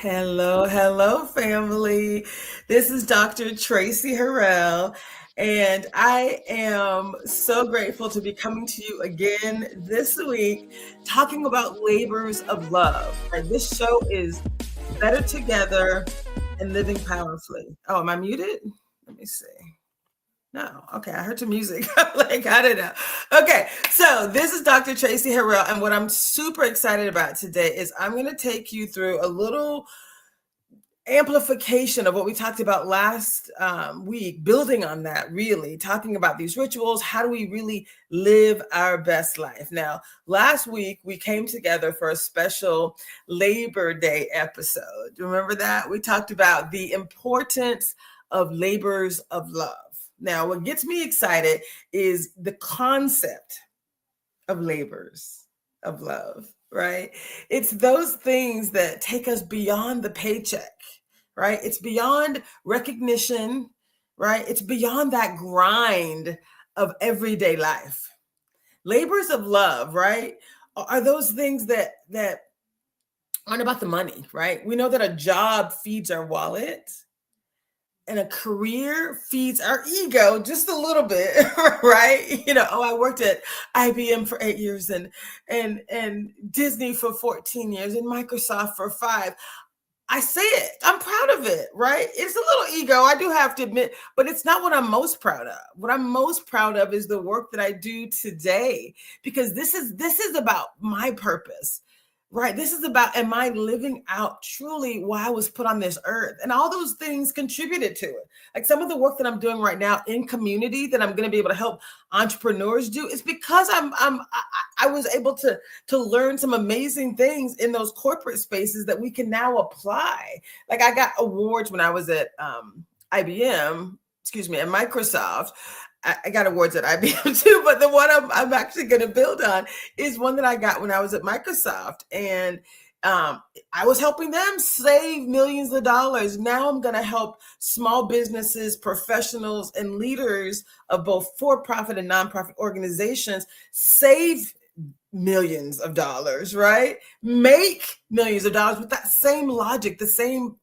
Hello, hello, family. This is Dr. Traci Harrell, and I am so grateful to be coming to you again this week talking about labors of love. Right? This show is Better Together and Living Powerfully. Oh, am I muted? Let me see. No. Okay. I heard the music. I'm like, I don't know. Okay. So this is Dr. Traci Harrell. And what I'm super excited about today is I'm going to take you through a little amplification of what we talked about last week, building on that, really talking about these rituals. How do we really live our best life? Now, last week we came together for a special Labor Day episode. Remember that? We talked about the importance of labors of love. Now, what gets me excited is the concept of labors of love, right? It's those things that take us beyond the paycheck, right? It's beyond recognition, right? It's beyond that grind of everyday life. Labors of love, right, are those things that aren't about the money, right? We know that a job feeds our wallet, and a career feeds our ego just a little bit, right? I worked at IBM for 8 years and Disney for 14 years and Microsoft for 5. I say it. I'm proud of it, right? It's a little ego, I do have to admit, but it's not what I'm most proud of. What I'm most proud of is the work that I do today, because this is about my purpose. Right. This is about, am I living out truly why I was put on this earth? And all those things contributed to it. Like some of the work that I'm doing right now in community that I'm going to be able to help entrepreneurs do is because I was able to learn some amazing things in those corporate spaces that we can now apply. Like I got awards when I was at IBM, at Microsoft. I got awards at IBM too, but the one I'm actually going to build on is one that I got when I was at Microsoft. And I was helping them save millions of dollars. Now I'm going to help small businesses, professionals, and leaders of both for-profit and nonprofit organizations save millions of dollars, right? Make millions of dollars with that same logic, the same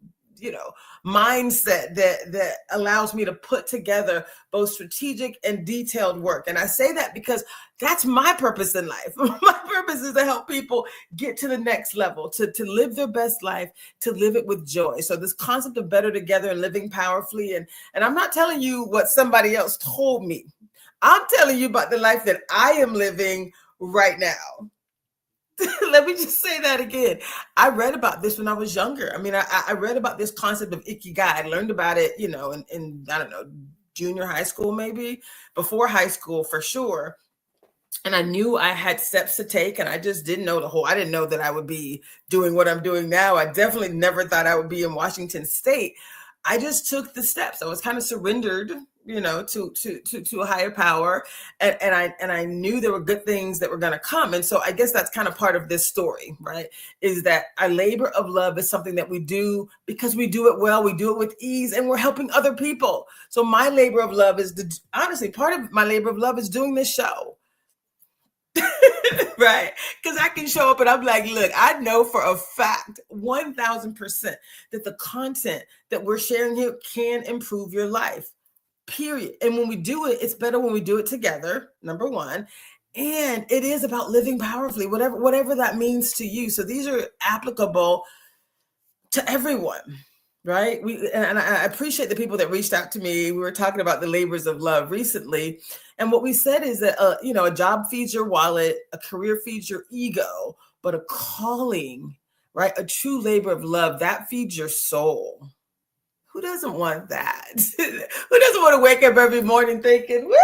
mindset that allows me to put together both strategic and detailed work. And I say that because that's my purpose in life. My purpose is to help people get to the next level, to live their best life, to live it with joy. So this concept of better together and living powerfully. And I'm not telling you what somebody else told me. I'm telling you about the life that I am living right now. Let me just say that again. I read about this when I was younger. I mean, I read about this concept of ikigai. I learned about it, in I don't know, junior high school, maybe before high school for sure. And I knew I had steps to take, and I just didn't know I didn't know that I would be doing what I'm doing now. I definitely never thought I would be in Washington State. I just took the steps. I was kind of surrendered, to a higher power. And I knew there were good things that were going to come. And so I guess that's kind of part of this story, right? Is that our labor of love is something that we do because we do it well, we do it with ease, and we're helping other people. So my labor of love is honestly, part of my labor of love is doing this show. Right? Because I can show up and I'm like, look, I know for a fact, 1000%, that the content that we're sharing here can improve your life, period. And when we do it, it's better when we do it together, number one. And it is about living powerfully, whatever that means to you. So these are applicable to everyone. Right. And I appreciate the people that reached out to me. We were talking about the labors of love recently. And what we said is that, a job feeds your wallet, a career feeds your ego, but a calling, right? A true labor of love that feeds your soul. Who doesn't want that? Who doesn't want to wake up every morning thinking, woo?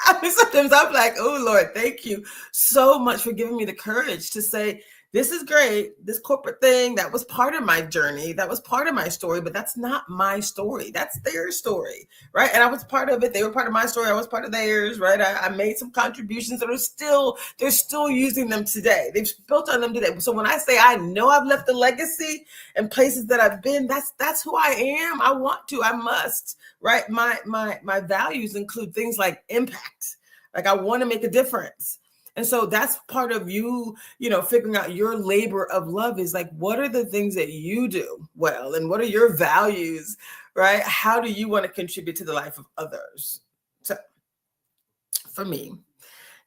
I mean, sometimes I'm like, oh, Lord, thank you so much for giving me the courage to say, this is great. This corporate thing, that was part of my journey. That was part of my story, but that's not my story. That's their story, right? And I was part of it. They were part of my story. I was part of theirs, right? I made some contributions that they're still using them today. They've built on them today. So when I say I know I've left a legacy in places that I've been, that's who I am. I want to, I must, right? My values include things like impact. Like I want to make a difference. And so that's part of you, figuring out your labor of love is like, what are the things that you do well? And what are your values, right? How do you want to contribute to the life of others? So for me,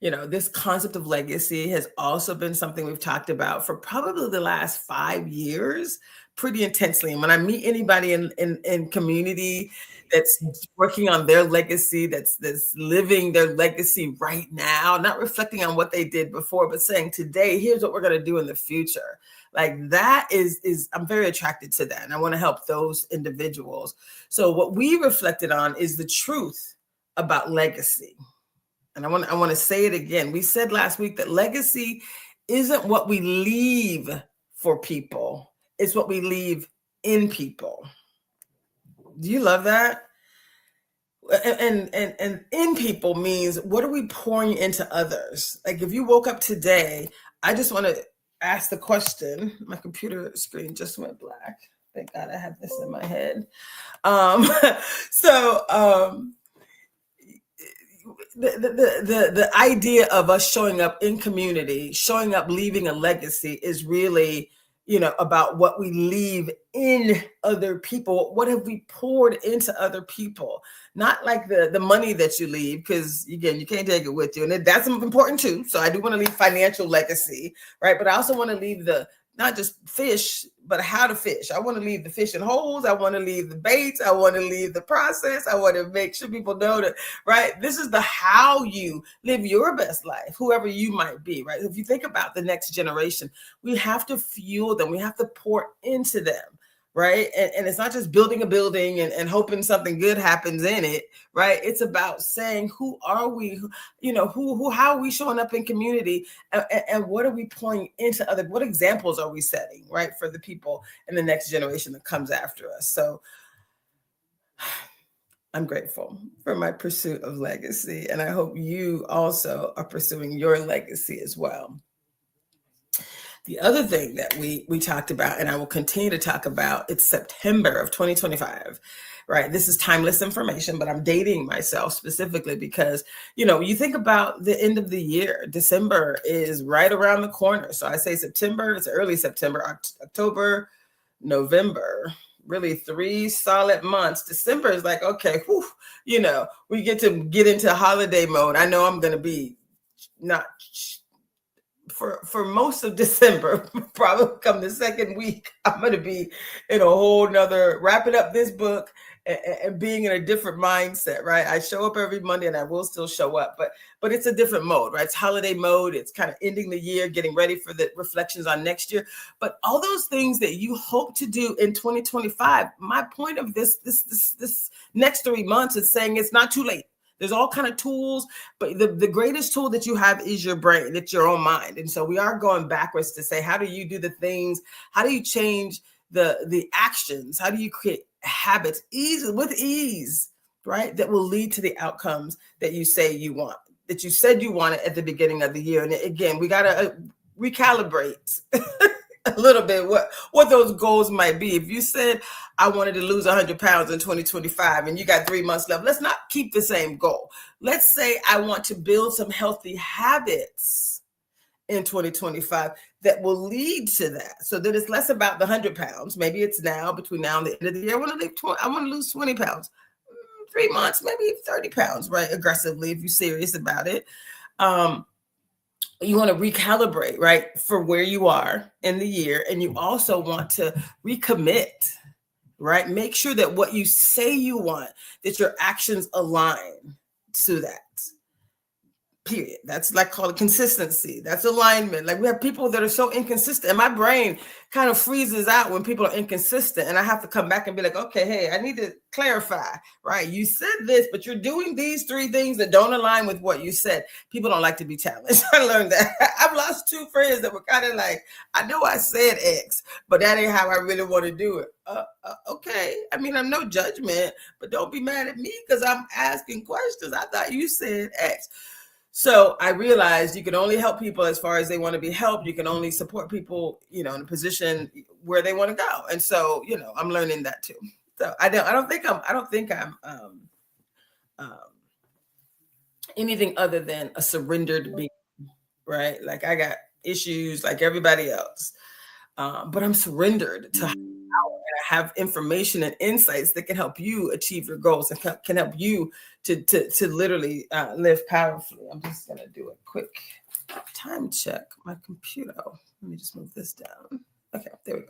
this concept of legacy has also been something we've talked about for probably the last 5 years pretty intensely. And when I meet anybody in community that's working on their legacy, that's living their legacy right now, not reflecting on what they did before, but saying today, here's what we're going to do in the future. Like that is I'm very attracted to that. And I want to help those individuals. So what we reflected on is the truth about legacy. And I want to say it again. We said last week that legacy isn't what we leave for people. It's what we leave in people. Do you love that? And in people means, what are we pouring into others? Like if you woke up today, I just want to ask the question. My computer screen just went black. Thank God I have this in my head. The idea of us showing up in community, showing up, leaving a legacy is really, about what we leave in other people. What have we poured into other people? Not like the money that you leave, because again, you can't take it with you. And that's important too. So I do want to leave financial legacy, right? But I also want to leave not just fish, but how to fish. I want to leave the fishing holes. I want to leave the baits. I want to leave the process. I want to make sure people know that, right? This is the how you live your best life, whoever you might be, right? If you think about the next generation, we have to fuel them. We have to pour into them, right? And it's not just building a building and hoping something good happens in it, right? It's about saying, who are we? How are we showing up in community, and what are we pouring into what examples are we setting, right, for the people in the next generation that comes after us? So I'm grateful for my pursuit of legacy, and I hope you also are pursuing your legacy as well. The other thing that we talked about, and I will continue to talk about, it's September of 2025, right? This is timeless information, but I'm dating myself specifically because, you think about the end of the year. December is right around the corner. So I say September, it's early September, October, November, really 3 solid months. December is like, okay, whew, we get into holiday mode. I know I'm going to be not for most of December, probably come the second week, I'm going to be in a whole nother, wrapping up this book and being in a different mindset, right? I show up every Monday and I will still show up, but it's a different mode, right? It's holiday mode. It's kind of ending the year, getting ready for the reflections on next year. But all those things that you hope to do in 2025, my point of this next 3 months is saying it's not too late. There's all kind of tools, but the greatest tool that you have is your brain. It's your own mind. And so we are going backwards to say, how do you do the things? How do you change the actions? How do you create habits with ease, right? That will lead to the outcomes that you say you want, that you said you wanted at the beginning of the year. And again, we got to recalibrate a little bit what those goals might be. If you said, I wanted to lose 100 pounds in 2025 and you got 3 months left, let's not keep the same goal. Let's say I want to build some healthy habits in 2025 that will lead to that. So that it's less about the 100 pounds. Maybe it's between now and the end of the year, I want to lose 20 pounds, 3 months, maybe 30 pounds, right? Aggressively, if you're serious about it. You want to recalibrate, right, for where you are in the year. And you also want to recommit, right? Make sure that what you say you want, that your actions align to that. Period. That's like called consistency. That's alignment. Like we have people that are so inconsistent, and my brain kind of freezes out when people are inconsistent. And I have to come back and be like, okay, hey, I need to clarify, right? You said this, but you're doing these 3 things that don't align with what you said. People don't like to be challenged. I learned that. I've lost 2 friends that were kind of like, I know I said X, but that ain't how I really want to do it. Okay. I mean, I'm no judgment, but don't be mad at me because I'm asking questions. I thought you said X. So I realized you can only help people as far as they want to be helped. You can only support people, in a position where they want to go. And so, I'm learning that too. So I don't think I'm anything other than a surrendered being, right? Like I got issues like everybody else, but I'm surrendered to power, and I have information and insights that can help you achieve your goals and can help you to literally live powerfully. I'm just gonna do a quick time check. My computer. Oh, let me just move this down. Okay, there we go.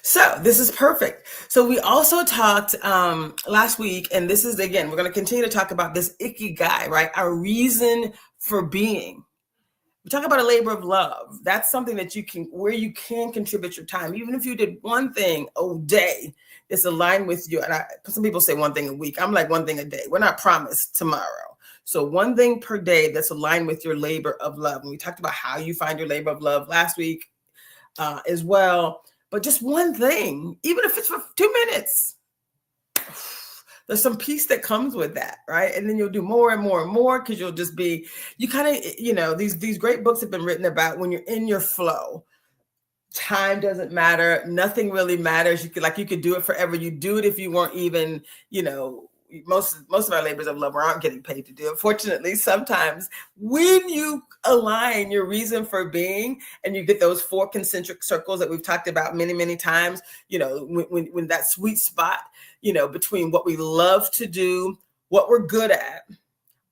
So this is perfect. So we also talked last week, and this is, again, we're going to continue to talk about this ikigai, right? Our reason for being. We talk about a labor of love. That's something that where you can contribute your time. Even if you did one thing a day that's aligned with you. And some people say one thing a week. I'm like one thing a day. We're not promised tomorrow. So one thing per day that's aligned with your labor of love. And we talked about how you find your labor of love last week as well. But just one thing, even if it's for 2 minutes, there's some peace that comes with that, right? And then you'll do more and more and more because you'll just be, you kind of, these great books have been written about when you're in your flow. Time doesn't matter. Nothing really matters. You could do it forever. You do it if you weren't even, most of our labors of love aren't getting paid to do it. Fortunately, sometimes when you align your reason for being and you get those 4 concentric circles that we've talked about many, many times, when that sweet spot, between what we love to do, what we're good at,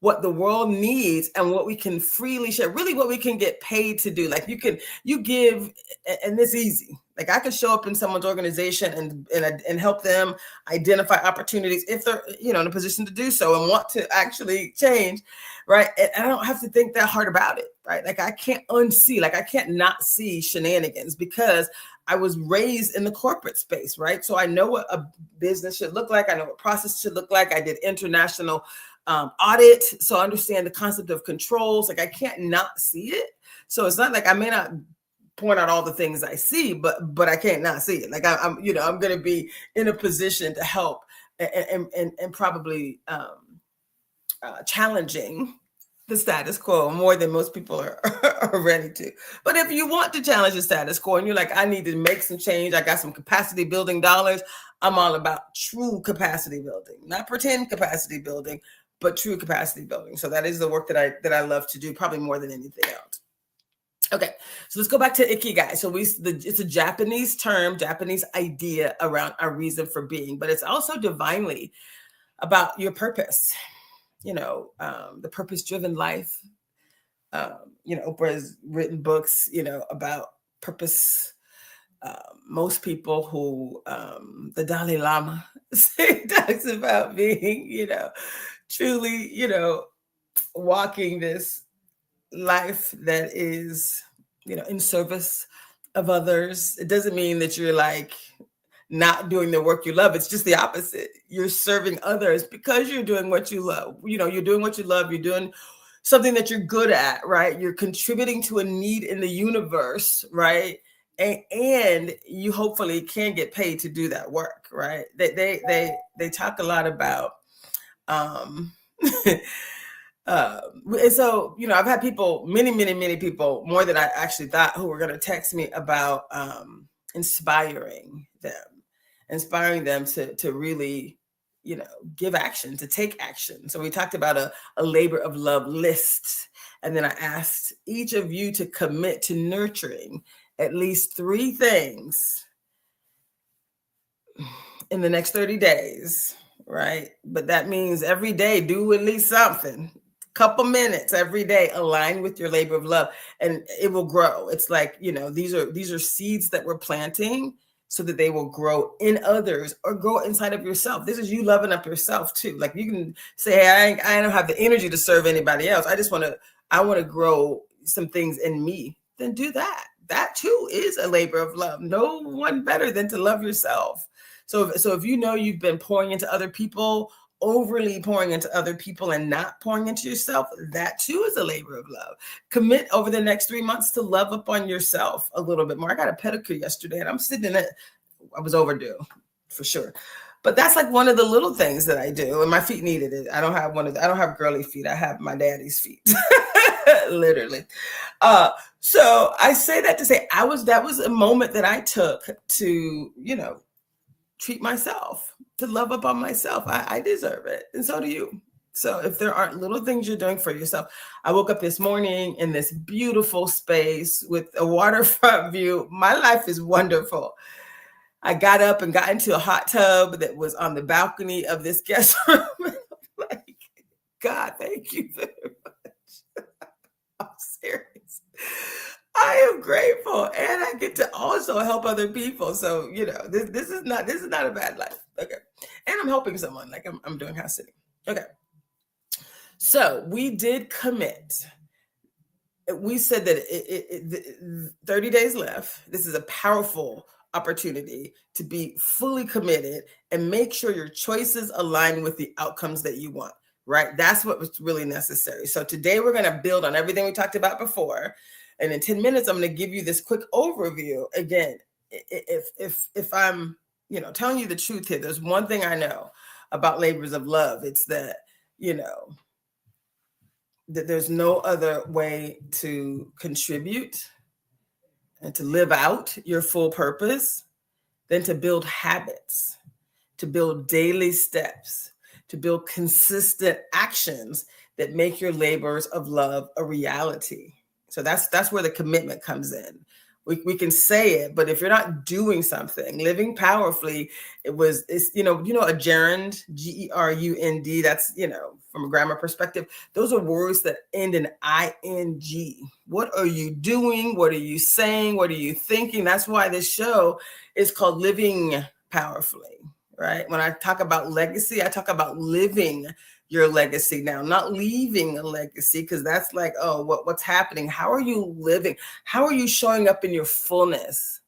what the world needs, and what we can freely share, really what we can get paid to do. Like you give, and it's easy. Like I could show up in someone's organization and help them identify opportunities if they're, in a position to do so and want to actually change, right? And I don't have to think that hard about it, right? Like I can't I can't not see shenanigans because I was raised in the corporate space, right? So I know what a business should look like. I know what process should look like. I did international audit, so I understand the concept of controls. Like I can't not see it. So it's not like I may not point out all the things I see, but I can't not see it. Like I'm going to be in a position to help and probably challenging the status quo more than most people are ready to. But if you want to challenge the status quo and you're like, I need to make some change, I got some capacity building dollars, I'm all about true capacity building, not pretend capacity building, but true capacity building. So that is the work that I love to do, probably more than anything else. Okay, so let's go back to ikigai. So it's a Japanese term, Japanese idea around our reason for being, but it's also divinely about your purpose. The purpose-driven life. Oprah's written books, about purpose. Most people who, the Dalai Lama talks about being, truly, walking this life that is, in service of others. It doesn't mean that you're like not doing the work you love. It's just the opposite. You're serving others because you're doing what you love. You're doing what you love. You're doing something that you're good at, right? You're contributing to a need in the universe, right? And you hopefully can get paid to do that work, right? They talk a lot about, and so, I've had people, many people, more than I actually thought, who were going to text me about inspiring them to really, give action, to take action. So we talked about a labor of love list. And then I asked each of you to commit to nurturing at least 3 things in the next 30 days, right? But that means every day, do at least something. Couple minutes every day, align with your labor of love, and it will grow. It's like, these are seeds that we're planting so that they will grow in others or grow inside of yourself. This is you loving up yourself too. Like you can say, hey, I don't have the energy to serve anybody else. I want to grow some things in me. Then do that. That too is a labor of love. No one better than to love yourself. So if you've been pouring into other people, overly pouring into other people and not pouring into yourself, that too is a labor of love. Commit over the next 3 months to love up on yourself a little bit more. I got a pedicure yesterday and I'm sitting in it. I was overdue for sure. But that's like one of the little things that I do. And my feet needed it. I don't have girly feet. I have my daddy's feet. Literally. So I say that to say that was a moment that I took to, treat myself, to love up on myself. I deserve it. And so do you. So if there aren't little things you're doing for yourself, I woke up this morning in this beautiful space with a waterfront view. My life is wonderful. I got up and got into a hot tub that was on the balcony of this guest room. Like, God, thank you very much. I'm serious. I am grateful, and I get to also help other people. So this is not a bad life. Okay, and I'm helping someone. Like I'm doing house sitting. Okay. So we did commit. We said that 30 days left. This is a powerful opportunity to be fully committed and make sure your choices align with the outcomes that you want, right? That's what was really necessary. So today we're going to build on everything we talked about before. And in 10 minutes, I'm going to give you this quick overview. Again, if I'm, telling you the truth here, there's one thing I know about labors of love. It's that, that there's no other way to contribute and to live out your full purpose than to build habits, to build daily steps, to build consistent actions that make your labors of love a reality. So that's where the commitment comes in. We can say it, but if you're not doing something, living powerfully, it's a gerund, G-E-R-U-N-D, that's, from a grammar perspective, those are words that end in ing. What are you doing? What are you saying? What are you thinking? That's why this show is called Living Powerfully, right? When I talk about legacy, I talk about living your legacy now, not leaving a legacy, because that's like, oh, what's happening? How are you living? How are you showing up in your fullness,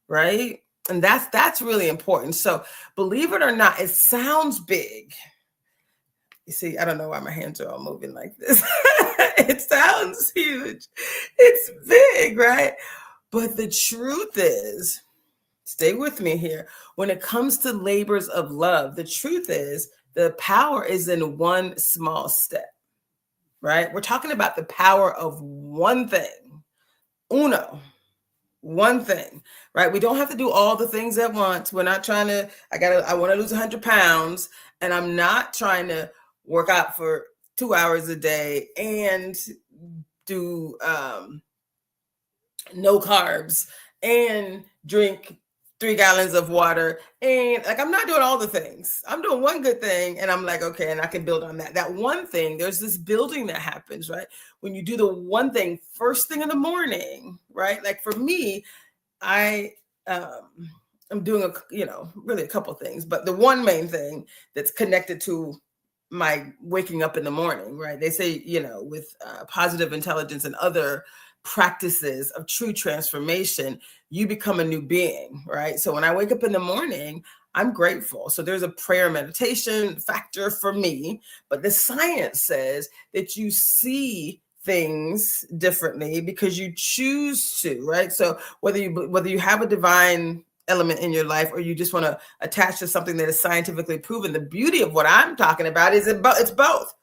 right? And that's really important. So believe it or not, it sounds big. You see, I don't know why my hands are all moving like this. It sounds huge. It's big, right? But the truth is, stay with me here. When it comes to labors of love, the truth is, the power is in one small step, right? We're talking about the power of one thing, one thing, right? We don't have to do all the things at once. We're not trying to, I want to lose 100 pounds, and I'm not trying to work out for 2 hours a day and do no carbs and drink 3 gallons of water. And like, I'm not doing all the things. I'm doing one good thing, and I'm like, okay, and I can build on that. That one thing, there's this building that happens, right? When you do the one thing first thing in the morning, right? Like for me, I'm doing really a couple things, but the one main thing that's connected to my waking up in the morning, right? They say, with positive intelligence and other practices of true transformation, you become a new being, right? So when I wake up in the morning, I'm grateful. So there's a prayer meditation factor for me, but the science says that you see things differently because you choose to, right? So whether you have a divine element in your life or you just want to attach to something that is scientifically proven, the beauty of what I'm talking about is it's both.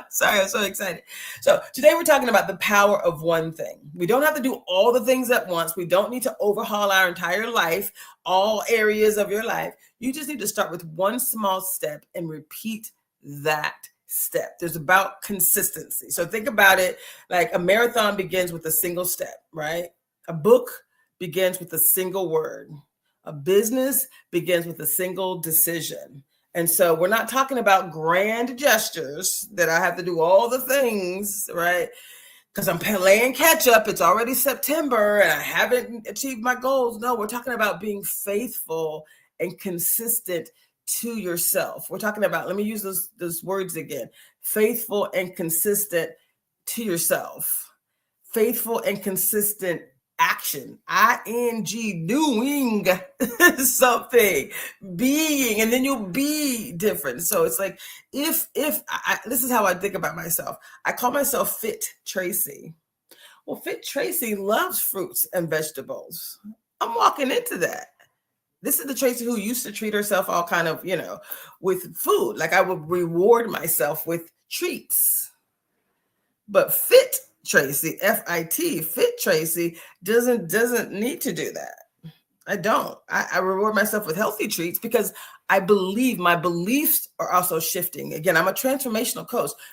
Sorry, I'm so excited. So today we're talking about the power of one thing. We don't have to do all the things at once. We don't need to overhaul our entire life, all areas of your life. You just need to start with one small step and repeat that step. There's about consistency. So think about it like a marathon begins with a single step, right? A book begins with a single word. A business begins with a single decision. And so we're not talking about grand gestures that I have to do all the things, right? Because I'm playing catch up. It's already September and I haven't achieved my goals. No, we're talking about being faithful and consistent to yourself. We're talking about, let me use those words again, faithful and consistent to yourself. Faithful and consistent action, ing, doing something, being, and then you'll be different. So it's like, if this is how I think about myself. I call myself Fit Traci. Well, Fit Traci loves fruits and vegetables. I'm walking into that. This is the Traci who used to treat herself all kind of, with food. Like I would reward myself with treats. But Fit Traci, F-I-T, Fit Traci doesn't need to do that. I don't. I reward myself with healthy treats because I believe my beliefs are also shifting. Again, I'm a transformational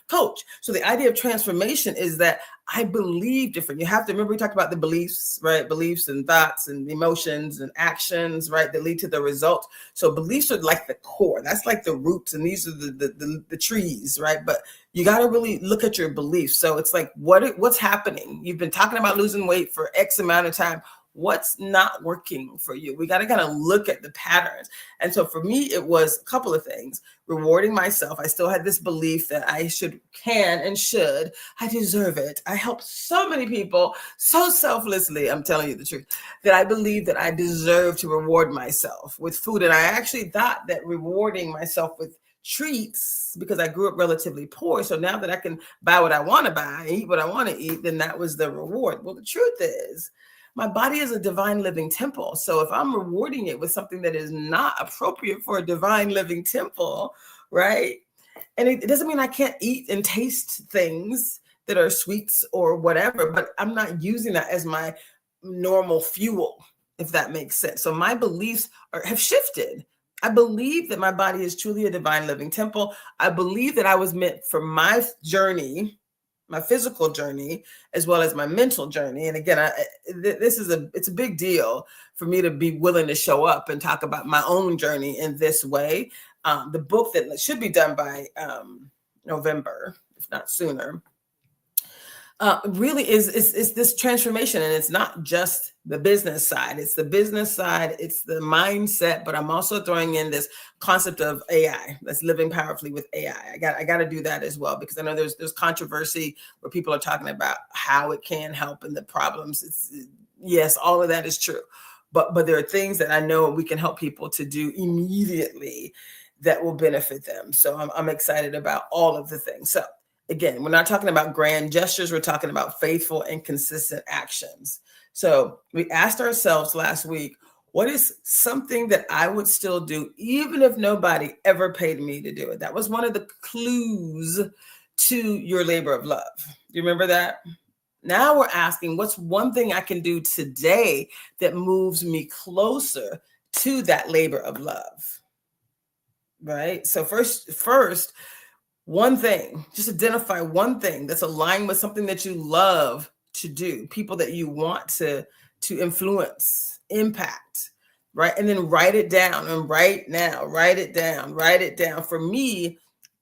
coach. So the idea of transformation is that I believe different. You have to remember we talked about the beliefs, right? Beliefs and thoughts and emotions and actions, right? That lead to the results. So beliefs are like the core. That's like the roots, and these are the trees, right? But you got to really look at your beliefs. So it's like what's happening? You've been talking about losing weight for X amount of time. What's not working for you? We got to kind of look at the patterns. And so for me, it was a couple of things. Rewarding myself. I still had this belief that I can and should. I deserve it. I help so many people so selflessly. I'm telling you the truth, that I believe that I deserve to reward myself with food. And I actually thought that rewarding myself with treats, because I grew up relatively poor. So now that I can buy what I want to buy, eat what I want to eat, then that was the reward. Well, the truth is, my body is a divine living temple. So if I'm rewarding it with something that is not appropriate for a divine living temple, right? And it doesn't mean I can't eat and taste things that are sweets or whatever, but I'm not using that as my normal fuel, if that makes sense. So my beliefs have shifted. I believe that my body is truly a divine living temple. I believe that I was meant for my journey, my physical journey, as well as my mental journey. And again, it's a big deal for me to be willing to show up and talk about my own journey in this way. The book that should be done by November, if not sooner, really is this transformation. And it's not just the business side. It's the business side. It's the mindset. But I'm also throwing in this concept of AI. That's living powerfully with AI. I got to do that as well, because I know there's controversy where people are talking about how it can help and the problems. Yes, all of that is true. But there are things that I know we can help people to do immediately that will benefit them. So I'm excited about all of the things. So again, we're not talking about grand gestures. We're talking about faithful and consistent actions. So we asked ourselves last week, what is something that I would still do even if nobody ever paid me to do it? That was one of the clues to your labor of love. You remember that? Now we're asking, what's one thing I can do today that moves me closer to that labor of love? Right? So first, one thing, just identify one thing that's aligned with something that you love to do, people that you want to influence, impact, right? And then write it down. And write it down. For me,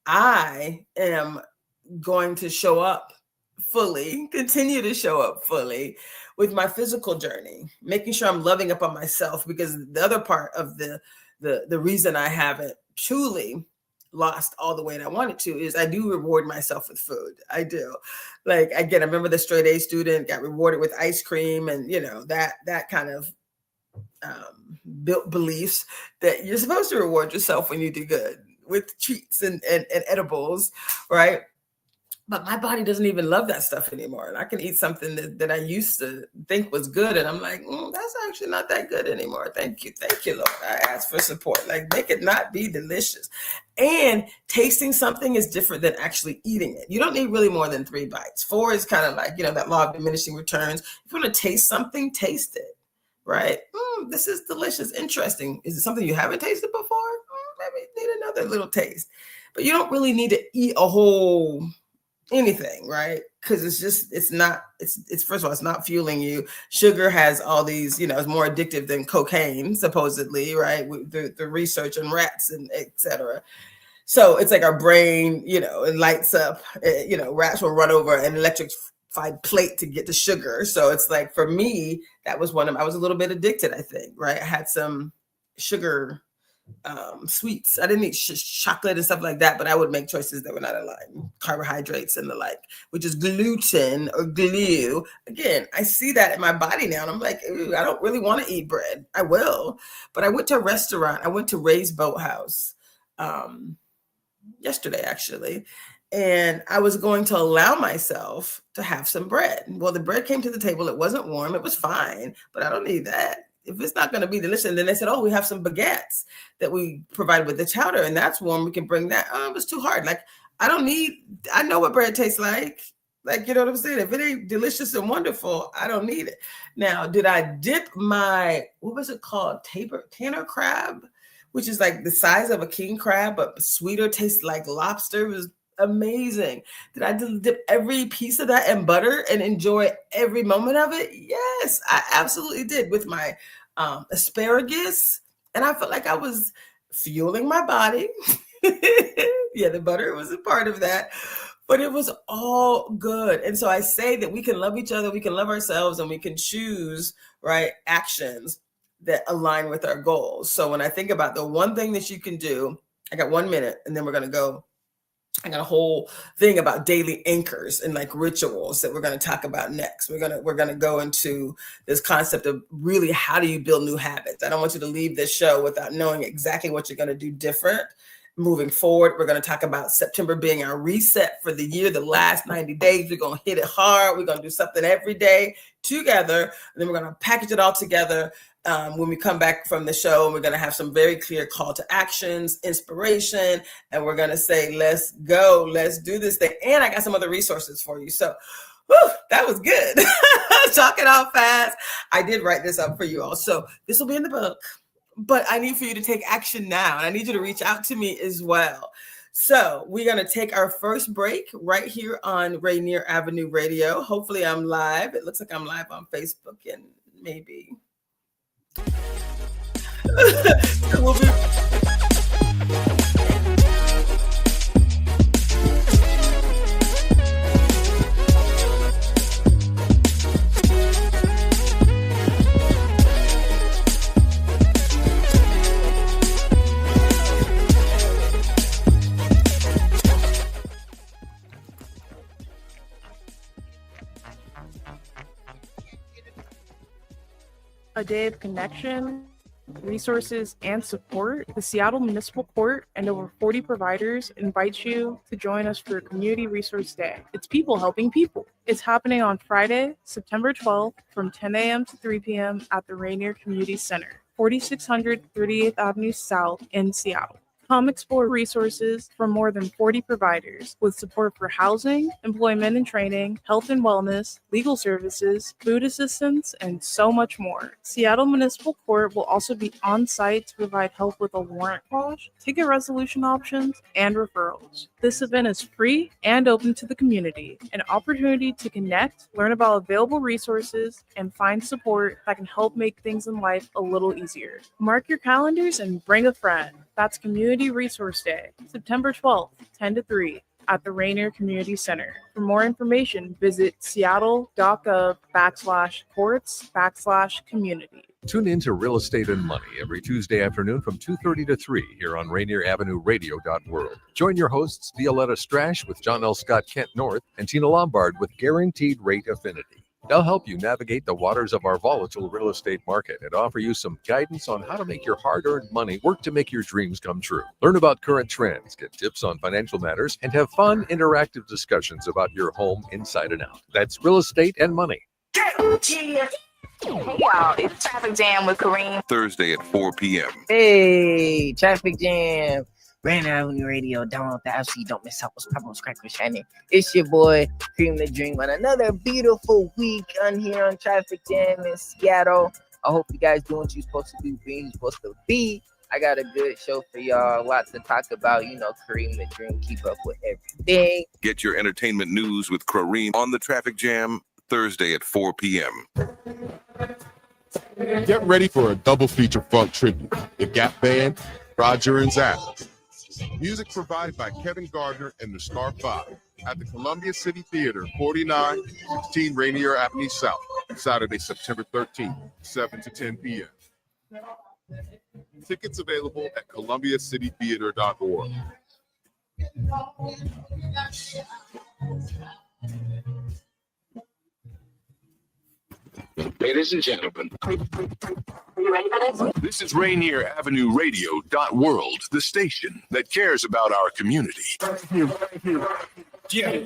I am going to show up fully, continue to show up fully with my physical journey, making sure I'm loving up on myself, because the other part of the reason I haven't truly lost all the weight I wanted to is I do reward myself with food. I do. Like, again, I remember the straight A student got rewarded with ice cream, and that kind of built beliefs that you're supposed to reward yourself when you do good with treats and edibles, right? But my body doesn't even love that stuff anymore. And I can eat something that I used to think was good, and I'm like, that's actually not that good anymore. Thank you, Lord. I ask for support. Like, make it not be delicious. And tasting something is different than actually eating it. You don't need really more than 3 bites. 4 is kind of like, that law of diminishing returns. If you want to taste something, taste it, right? This is delicious, interesting. Is it something you haven't tasted before? Maybe you need another little taste. But you don't really need to eat a whole anything, right? Because it's first of all, it's not fueling you. Sugar has all these, it's more addictive than cocaine, supposedly, right? With the research on rats and etc. So it's like our brain, it lights up, rats will run over an electrified plate to get the sugar. So it's like, for me, that was I was a little bit addicted, I think, right? I had some sugar sweets. I didn't eat chocolate and stuff like that, but I would make choices that were not aligned, carbohydrates and the like, which is gluten or glue. Again, I see that in my body now, and I'm like, I don't really want to eat bread. I will, but I went to a restaurant. I went to Ray's Boathouse yesterday, actually, and I was going to allow myself to have some bread. Well, the bread came to the table. It wasn't warm. It was fine, but I don't need that. If it's not going to be delicious. And then they said, we have some baguettes that we provide with the chowder, and that's warm. We can bring that. It was too hard. Like, I know what bread tastes like. Like, you know what I'm saying? If it ain't delicious and wonderful, I don't need it. Now, did I dip my, what was it called? Tanner crab, which is like the size of a king crab, but sweeter, tastes like lobster. It was amazing. Did I dip every piece of that in butter and enjoy every moment of it? Yes, I absolutely did with my asparagus. And I felt like I was fueling my body. Yeah, the butter was a part of that. But it was all good. And so I say that we can love each other, we can love ourselves, and we can choose, right, actions that align with our goals. So when I think about the one thing that you can do, I got 1 minute and then we're going to go. I got a whole thing about daily anchors and like rituals that we're going to talk about next. We're going to go into this concept of really how do you build new habits. I don't want you to leave this show without knowing exactly what you're going to do different moving forward. We're going to talk about September being our reset for the year, the last 90 days. We're going to hit it hard. We're going to do something every day together. And then we're going to package it all together when we come back from the show. And we're going to have some very clear call to actions, inspiration, and we're going to say, let's go, let's do this thing. And I got some other resources for you. So that was good. Talking all fast. I did write this up for you all. So this will be in the book. But I need for you to take action now. And I need you to reach out to me as well. So we're going to take our first break right here on Rainier Avenue Radio. Hopefully I'm live. It looks like I'm live on Facebook and maybe. We'll be. A day of connection, resources, and support. The Seattle Municipal Court and over 40 providers invite you to join us for Community Resource Day. It's people helping people. It's happening on Friday, September 12th from 10 a.m. to 3 p.m. at the Rainier Community Center, 4600 38th Avenue South in Seattle. Come explore resources from more than 40 providers with support for housing, employment and training, health and wellness, legal services, food assistance, and so much more. Seattle Municipal Court will also be on site to provide help with a warrant quash, ticket resolution options, and referrals. This event is free and open to the community, an opportunity to connect, learn about available resources, and find support that can help make things in life a little easier. Mark your calendars and bring a friend. That's Community Resource Day, September 12th, 10 to 3 at the Rainier Community Center. For more information, visit seattle.gov/courts/community. Tune in to Real Estate and Money every Tuesday afternoon from 2:30 to 3 here on Rainier Avenue Radio.world. Join your hosts Violetta Strash with John L. Scott Kent North and Tina Lombard with Guaranteed Rate Affinity. They'll help you navigate the waters of our volatile real estate market and offer you some guidance on how to make your hard-earned money work to make your dreams come true. Learn about current trends, get tips on financial matters, and have fun, interactive discussions about your home inside and out. That's Real Estate and Money. Hey y'all, it's Traffic Jam with Kareem. Thursday at 4 p.m. Hey, Traffic Jam. Rainier Avenue Radio, download the app so you don't miss out what's popping, what's cracking, what's shining. It's your boy, Cream the Dream, on another beautiful week on here on Traffic Jam in Seattle. I hope you guys doing what you're supposed to do, being you're supposed to be. I got a good show for y'all, lots to talk about, Kareem the Dream, keep up with everything. Get your entertainment news with Kareem on the Traffic Jam, Thursday at 4 p.m. Get ready for a double feature funk tribute. The Gap Band, Roger and Zach. Music provided by Kevin Gardner and the Star 5 at the Columbia City Theater, 4916 Rainier Avenue South, Saturday, September 13th, 7 to 10 p.m. Tickets available at columbiacitytheater.org. Ladies and gentlemen, are you ready for this? This is Rainier Avenue Radio.world, the station that cares about our community. Yeah.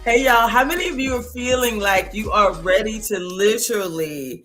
Hey, y'all, how many of you are feeling like you are ready to literally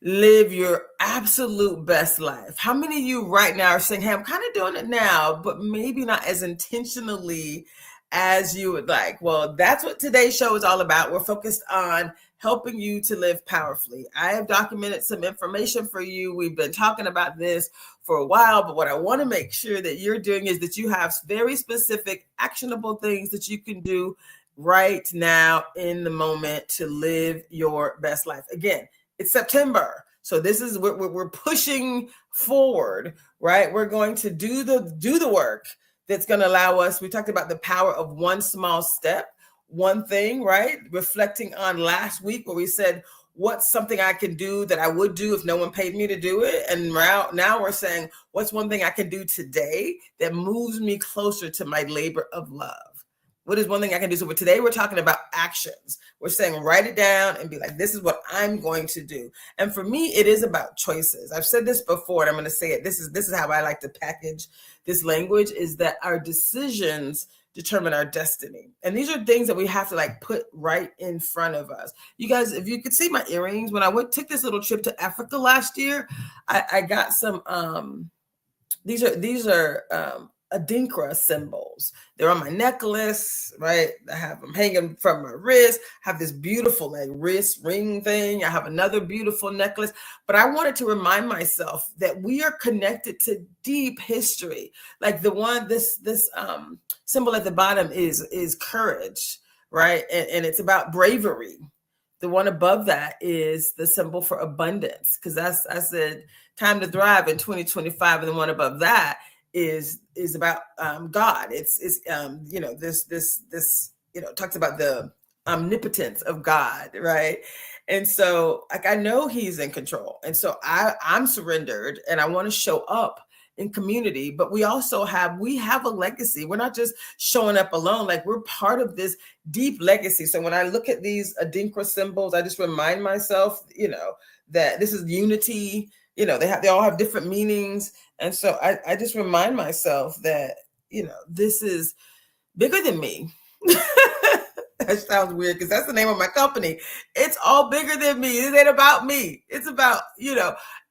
live your absolute best life? How many of you right now are saying, hey, I'm kind of doing it now, but maybe not as intentionally as you would like? Well, that's what today's show is all about. We're focused on helping you to live powerfully. I have documented some information for you. We've been talking about this for a while, but what I want to make sure that you're doing is that you have very specific, actionable things that you can do right now in the moment to live your best life. Again, it's September. So this is what we're pushing forward, right? We're going to do the work that's going to allow us. We talked about the power of one small step, one thing, right? Reflecting on last week where we said, what's something I can do that I would do if no one paid me to do it? And now we're saying, what's one thing I can do today that moves me closer to my labor of love? What is one thing I can do? So today we're talking about actions. We're saying write it down and be like, this is what I'm going to do. And for me, it is about choices. I've said this before, and I'm going to say it. This is how I like to package this language, is that our decisions determine our destiny. And these are things that we have to like put right in front of us. You guys, if you could see my earrings, when I took this little trip to Africa last year, I got some, these are Adinkra symbols. They're on my necklace, right? I have them hanging from my wrist. I have this beautiful like wrist ring thing. I have another beautiful necklace. But I wanted to remind myself that we are connected to deep history. Like this symbol at the bottom is courage, right? And it's about bravery. The one above that is the symbol for abundance, because I said time to thrive in 2025, and the one above that is about God. It's this talks about the omnipotence of God, right? And so like I know He's in control, and so I'm surrendered, and I want to show up in community. But we also have a legacy. We're not just showing up alone. Like we're part of this deep legacy. So when I look at these Adinkra symbols, I just remind myself, that this is unity. They all have different meanings. And so I just remind myself that, this is bigger than me. That sounds weird because that's the name of my company. It's all bigger than me. It ain't about me. It's about, it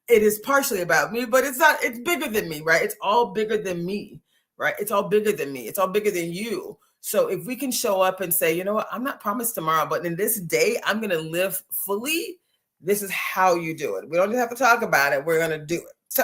is partially about me, but it's bigger than me, right? It's all bigger than me, right? It's all bigger than me. It's all bigger than you. So if we can show up and say, you know what, I'm not promised tomorrow, but in this day, I'm going to live fully. This is how you do it. We don't just have to talk about it. We're going to do it. So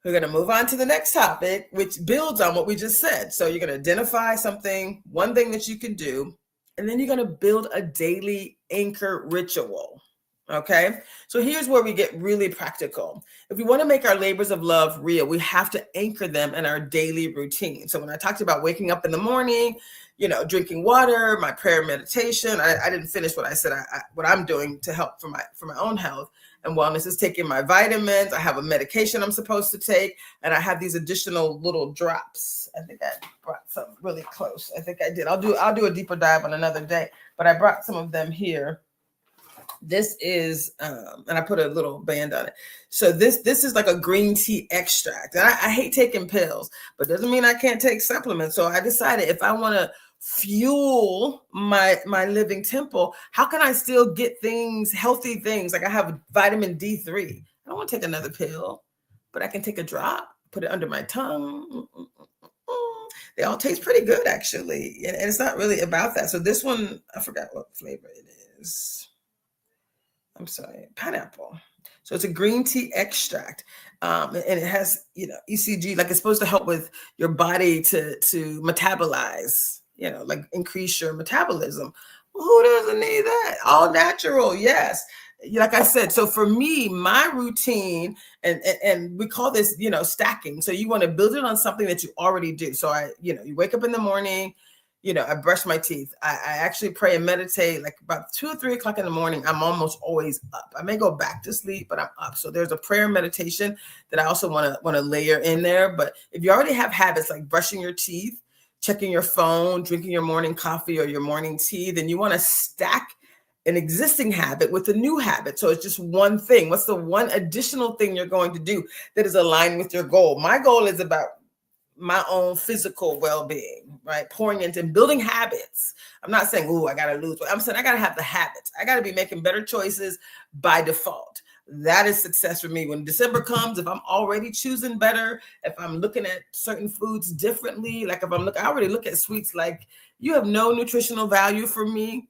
we're going to move on to the next topic, which builds on what we just said. So you're going to identify something, one thing that you can do, and then you're going to build a daily anchor ritual. Okay. So here's where we get really practical. If we want to make our labors of love real, we have to anchor them in our daily routine. So when I talked about waking up in the morning, drinking water, my prayer meditation, I didn't finish what I said. What I'm doing to help for my own health and wellness is taking my vitamins. I have a medication I'm supposed to take, and I have these additional little drops. I think I brought some really close. I think I did. I'll do a deeper dive on another day, but I brought some of them here. This is, and I put a little band on it. So this is like a green tea extract. And I hate taking pills, but doesn't mean I can't take supplements. So I decided if I want to fuel my living temple, how can I still get things, healthy things? Like I have vitamin D3. I don't want to take another pill, but I can take a drop, put it under my tongue. They all taste pretty good, actually. And it's not really about that. So this one, I forgot what flavor it is. I'm sorry, pineapple. So it's a green tea extract. And it has, ECG, like it's supposed to help with your body to metabolize, like increase your metabolism. Well, who doesn't need that? All natural, yes. Like I said, so for me, my routine, and we call this, stacking. So you want to build it on something that you already do. So you wake up in the morning, I brush my teeth. I actually pray and meditate like about 2 or 3 o'clock in the morning. I'm almost always up. I may go back to sleep, but I'm up. So there's a prayer meditation that I also want to layer in there. But if you already have habits like brushing your teeth, checking your phone, drinking your morning coffee or your morning tea, then you want to stack an existing habit with a new habit. So it's just one thing. What's the one additional thing you're going to do that is aligned with your goal? My goal is about my own physical well-being, right? Pouring into and building habits I'm not saying, oh, I got to lose weight. I'm saying I got to have the habits. I got to be making better choices by default. That is success for me. When December comes, if I'm already choosing better, if I'm looking at certain foods differently, like if I already look at sweets like you have no nutritional value for me.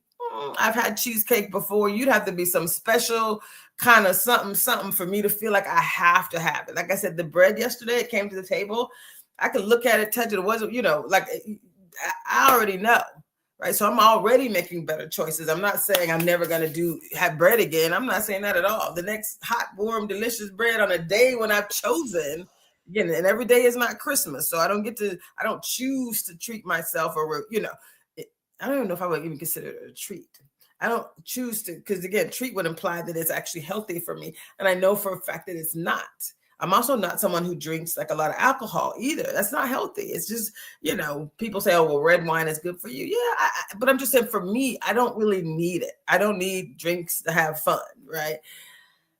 I've had cheesecake before. You'd have to be some special kind of something for me to feel like I have to have it. Like I said, the bread yesterday, it came to the table. I could look at it, touch it. It wasn't, like I already know, right? So I'm already making better choices. I'm not saying I'm never going to have bread again. I'm not saying that at all. The next hot, warm, delicious bread on a day when I've chosen, again, and every day is not Christmas. So I don't choose to treat myself or, I don't even know if I would even consider it a treat. I don't choose to, because again, treat would imply that it's actually healthy for me. And I know for a fact that it's not. I'm also not someone who drinks like a lot of alcohol either. That's not healthy. It's just, people say, oh, well, red wine is good for you. Yeah, but I'm just saying for me, I don't really need it. I don't need drinks to have fun, right?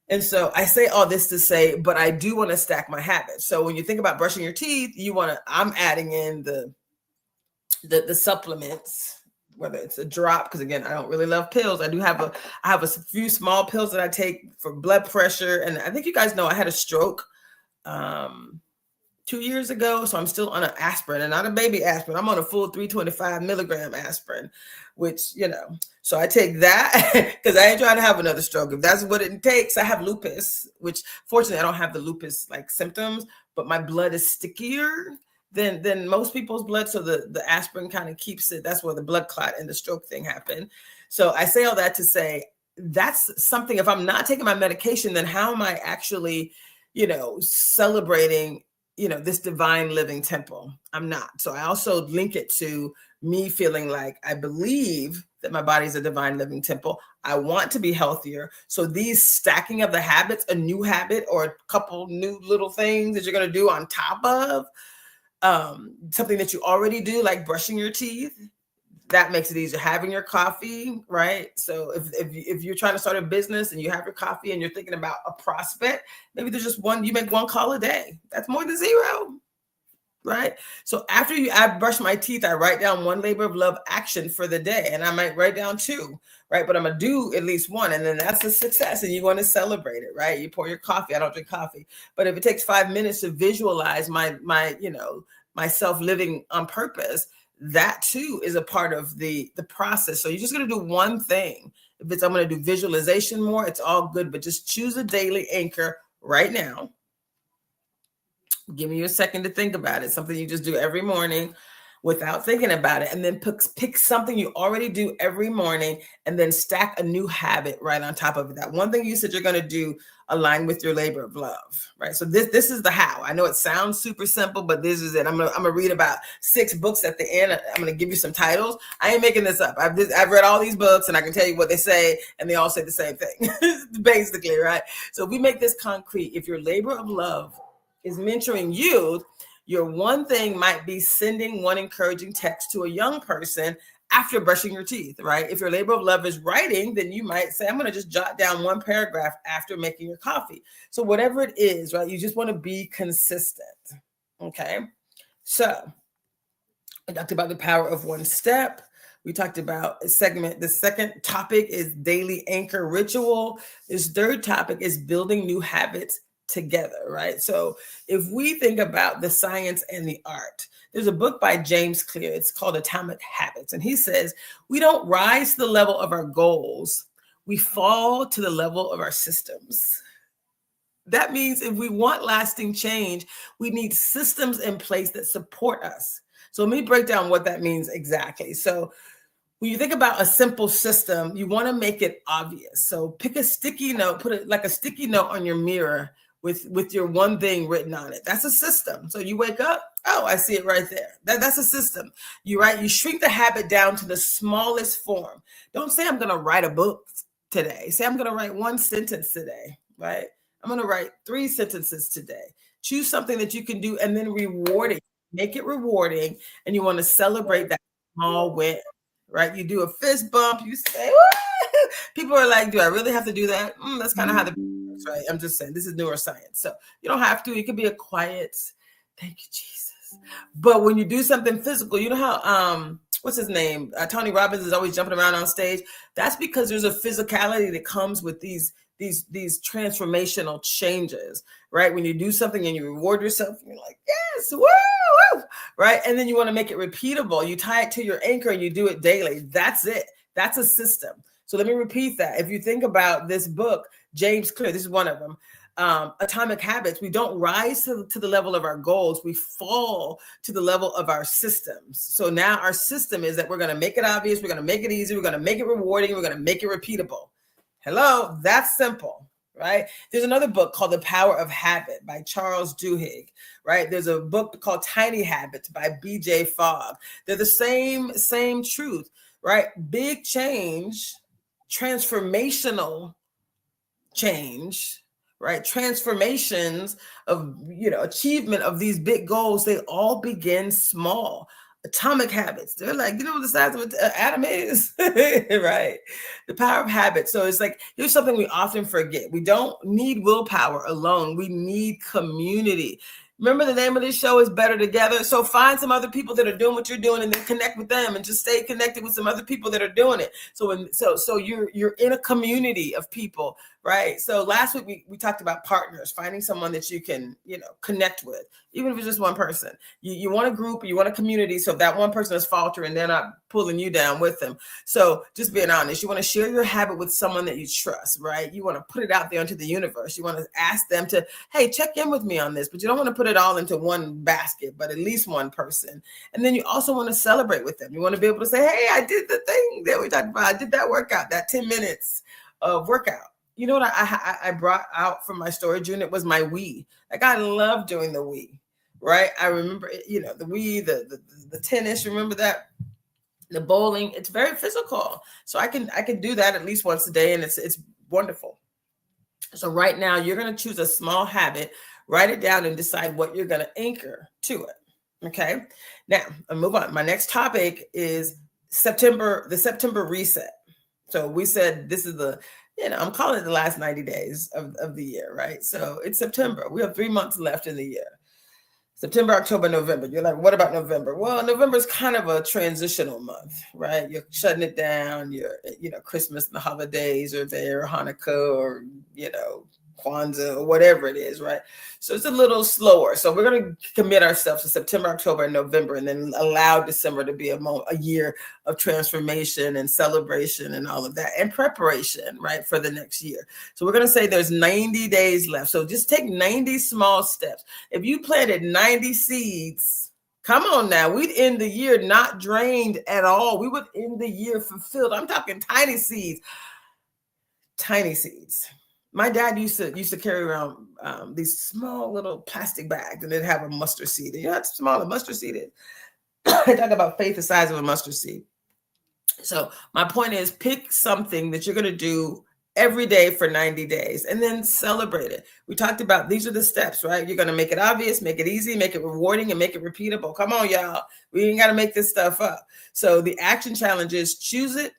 And so I say all this to say, but I do want to stack my habits. So when you think about brushing your teeth, I'm adding in the supplements, whether it's a drop, because again, I don't really love pills. I have a few small pills that I take for blood pressure. And I think you guys know I had a stroke 2 years ago. So I'm still on an aspirin, and not a baby aspirin. I'm on a full 325 milligram aspirin, which, so I take that because I ain't trying to have another stroke. If that's what it takes. I have lupus, which fortunately I don't have the lupus like symptoms, but my blood is stickier than most people's blood. So the aspirin kind of keeps it. That's where the blood clot and the stroke thing happened. So I say all that to say that's something, if I'm not taking my medication, then how am I actually, celebrating, this divine living temple? I'm not. So I also link it to me feeling like I believe that my body is a divine living temple. I want to be healthier. So these stacking of the habits, a new habit or a couple new little things that you're going to do on top of something that you already do, like brushing your teeth, that makes it easier. Having your coffee, right? So if you're trying to start a business and you have your coffee and you're thinking about a prospect, maybe there's just you make one call a day. That's more than zero, right? So after I brush my teeth, I write down one labor of love action for the day, and I might write down two, right? But I'm gonna do at least one, and then that's a success, and you want to celebrate it, right? You pour your coffee. I don't drink coffee, but if it takes 5 minutes to visualize my myself living on purpose, that too is a part of the process. So you're just gonna do one thing. If I'm gonna do visualization more, it's all good, but just choose a daily anchor right now. Give me a second to think about it. Something you just do every morning without thinking about it. And then pick something you already do every morning and then stack a new habit right on top of it. That one thing you said you're going to do align with your labor of love, right? So this is the how. I know it sounds super simple, but this is it. I'm gonna read about 6 books at the end. I'm gonna give you some titles. I ain't making this up. I've read all these books and I can tell you what they say, and they all say the same thing, basically, right? So we make this concrete. If your labor of love is mentoring you, your one thing might be sending one encouraging text to a young person after brushing your teeth, right? If your labor of love is writing, then you might say, I'm going to just jot down one paragraph after making your coffee. So whatever it is, right? You just want to be consistent. Okay. So I talked about the power of one step. We talked about a segment. The second topic is daily anchor ritual. This third topic is building new habits together, right? So if we think about the science and the art, there's a book by James Clear. It's called Atomic Habits. And he says, we don't rise to the level of our goals. We fall to the level of our systems. That means if we want lasting change, we need systems in place that support us. So let me break down what that means exactly. So when you think about a simple system, you want to make it obvious. So pick a sticky note, put it like a sticky note on your mirror with your one thing written on it. That's a system. So you wake up, oh, I see it right there. That's a system. You shrink the habit down to the smallest form. Don't say I'm going to write a book today. Say I'm going to write one sentence today, right? I'm going to write 3 sentences today. Choose something that you can do and then reward it. Make it rewarding, and you want to celebrate that small win, right? You do a fist bump. You say, woo! People are like, do I really have to do that? That's kind of how right? I'm just saying, this is neuroscience. So you don't have to. It could be a quiet, thank you, Jesus. But when you do something physical, you know how what's his name? Tony Robbins is always jumping around on stage. That's because there's a physicality that comes with these transformational changes, right? When you do something and you reward yourself, you're like, yes, woo, woo, right? And then you want to make it repeatable. You tie it to your anchor and you do it daily. That's it. That's a system. So let me repeat that. If you think about this book, James Clear, this is one of them, Atomic Habits, we don't rise to the level of our goals. We fall to the level of our systems. So now our system is that we're going to make it obvious. We're going to make it easy. We're going to make it rewarding. We're going to make it repeatable. Hello, that's simple, right? There's another book called The Power of Habit by Charles Duhigg, right? There's a book called Tiny Habits by BJ Fogg. They're the same truth, right? Big change, transformational change, right? Transformations of, achievement of these big goals, they all begin small. Atomic habits, they're like, what the size of an atom is, right? The power of habit. So it's like, here's something we often forget. We don't need willpower alone. We need community. Remember, the name of this show is Better Together. So find some other people that are doing what you're doing and then connect with them and just stay connected with some other people that are doing it. So you're in a community of people, right? So last week we talked about partners, finding someone that you can, connect with, even if it's just one person. You want a group, you want a community. So if that one person is faltering, they're not pulling you down with them. So just being honest, you want to share your habit with someone that you trust, right? You want to put it out there into the universe. You want to ask them to, hey, check in with me on this, but you don't want to put it all into one basket, but at least one person. And then you also want to celebrate with them. You want to be able to say, hey, I did the thing that we talked about. I did that workout, that 10 minutes of workout. You know what I brought out from my storage unit was my Wii. Like, I love doing the Wii, right? I remember, the Wii, the tennis, remember that? The bowling, it's very physical. So I can do that at least once a day, and it's wonderful. So right now you're going to choose a small habit, write it down, and decide what you're going to anchor to it. Okay. Now I'll move on. My next topic is the September reset. So we said this is I'm calling it the last 90 days of the year, right? So it's September. We have 3 months left in the year. September, October, November. You're like, what about November? Well, November is kind of a transitional month, right? You're shutting it down. Christmas and the holidays are there, Hanukkah, or, Kwanzaa, or whatever it is, right? So it's a little slower. So we're going to commit ourselves to September, October, and November, and then allow December to be a year of transformation and celebration and all of that, and preparation, right, for the next year. So we're going to say there's 90 days left. So just take 90 small steps. If you planted 90 seeds, come on now, we'd end the year not drained at all. We would end the year fulfilled. I'm talking tiny seeds. Tiny seeds. My dad used to carry around these small little plastic bags, and they'd have a mustard seed. You know how small a mustard seed is? I talk about faith the size of a mustard seed. So my point is, pick something that you're going to do every day for 90 days and then celebrate it. We talked about these are the steps, right? You're going to make it obvious, make it easy, make it rewarding, and make it repeatable. Come on, y'all. We ain't got to make this stuff up. So the action challenge is choose it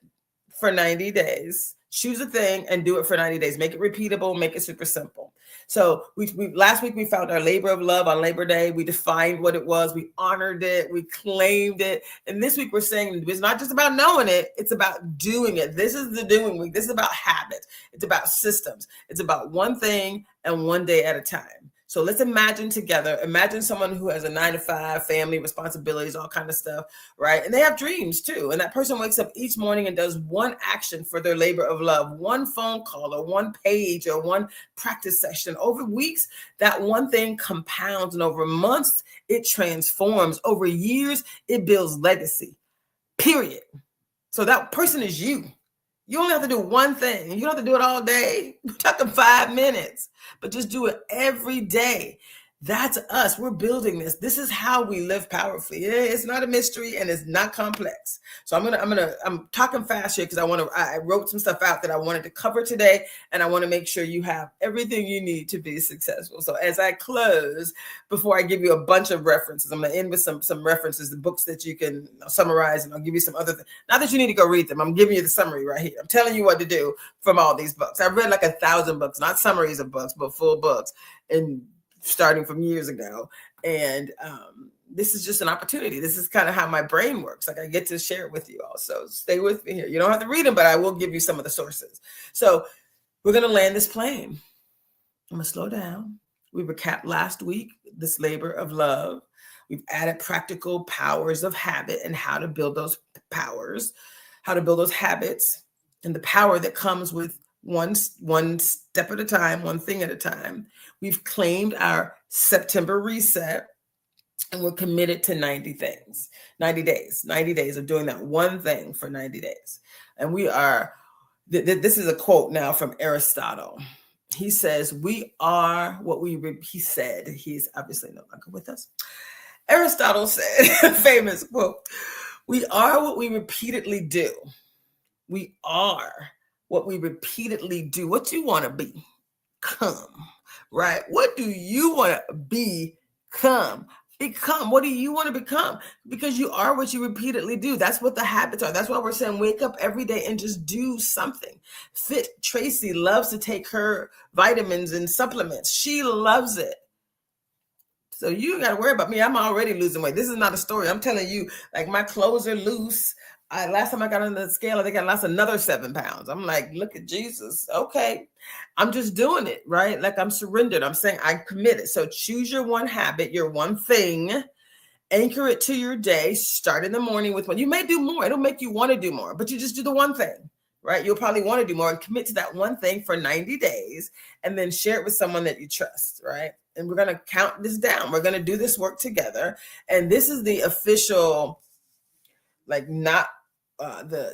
for 90 days. Choose a thing and do it for 90 days. Make it repeatable, make it super simple. So we last week we found our labor of love on Labor Day. We defined what it was. We honored it. We claimed it. And this week we're saying it's not just about knowing it. It's about doing it. This is the doing week. This is about habits. It's about systems. It's about one thing and one day at a time. So let's imagine together, imagine someone who has a 9-to-5, family, responsibilities, all kind of stuff, right? And they have dreams too. And that person wakes up each morning and does one action for their labor of love, one phone call or one page or one practice session. Over weeks, that one thing compounds, and over months, it transforms. Over years, it builds legacy, period. So that person is you. You only have to do one thing. You don't have to do it all day. We're talking 5 minutes, but just do it every day. That's us. We're building this. This is how we live powerfully. It's not a mystery and it's not complex. So I'm talking fast here because I wrote some stuff out that I wanted to cover today, and I want to make sure you have everything you need to be successful. So as I close, before I give you a bunch of references, I'm going to end with some references, the books that you can summarize, and I'll give you some other things. Not that you need to go read them. I'm giving you the summary right here. I'm telling you what to do from all these books. I've read like 1,000 books, not summaries of books, but full books, and starting from years ago. And this is just an opportunity. This is kind of how my brain works. Like I get to share it with you all. So stay with me here. You don't have to read them, but I will give you some of the sources. So we're going to land this plane. I'm going to slow down. We recapped last week, this labor of love. We've added practical powers of habit and how to build those powers, how to build those habits, and the power that comes with one step at a time, one thing at a time. We've claimed our September reset, and we're committed to 90 days of doing that one thing for 90 days. And we are, this is a quote now from Aristotle. He says, we are what he said, he's obviously no longer with us. Aristotle said, famous quote, we are what we repeatedly do. We are what we repeatedly do. What you want to become, right? What do you want to become? What do you want to become? Because you are what you repeatedly do. That's what the habits are. That's why we're saying wake up every day and just do something. Fit Traci loves to take her vitamins and supplements. She loves it. So you got to worry about me. I'm already losing weight. This is not a story. I'm telling you, like my clothes are loose. Last time I got on the scale, I think I lost another 7 pounds. I'm like, look at Jesus. Okay. I'm just doing it, right? Like I'm surrendered. I'm saying I'm committed. So choose your one habit, your one thing, anchor it to your day. Start in the morning with one. You may do more. It'll make you want to do more, but you just do the one thing, right? You'll probably want to do more and commit to that one thing for 90 days and then share it with someone that you trust, right? And we're going to count this down. We're going to do this work together. And this is the official, like not the